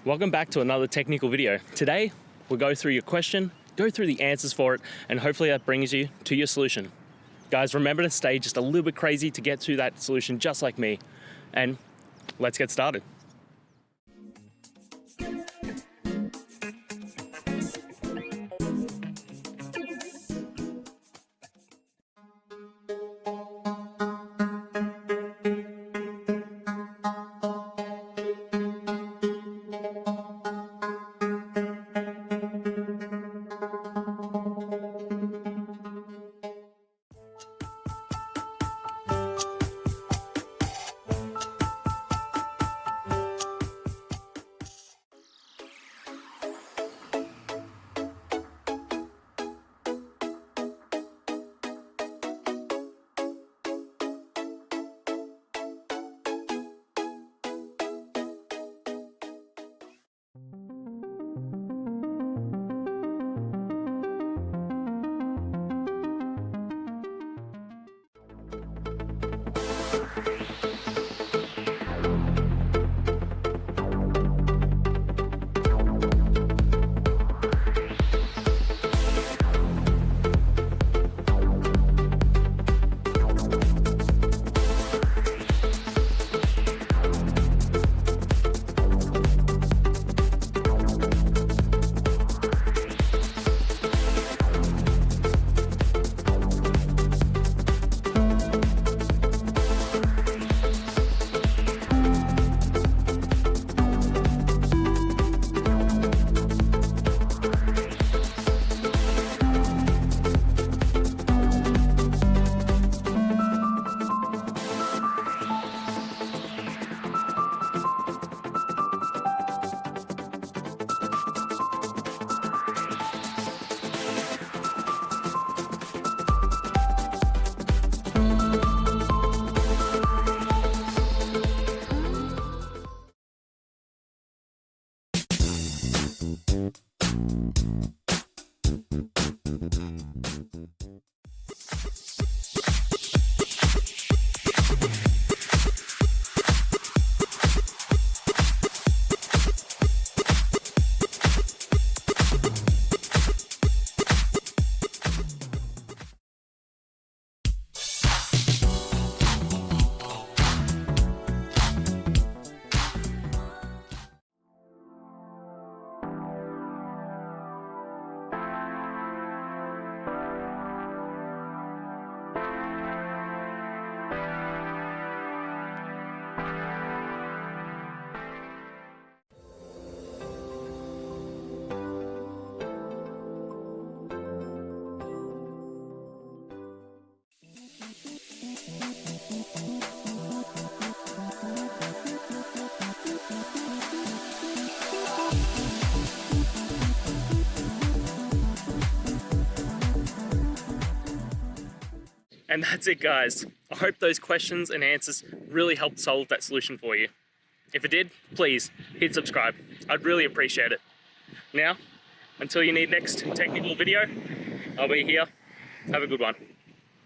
Welcome back to another technical video. Today, we'll go through your question, go through the answers for it, and hopefully that brings you to your solution. Guys, remember to stay just a little bit crazy to get to that solution just like me. And let's get started. And that's it, guys. I hope those questions and answers really helped solve that solution for you. If it did, please hit subscribe. I'd really appreciate it. Now, until you need next technical video, I'll be here. Have a good one.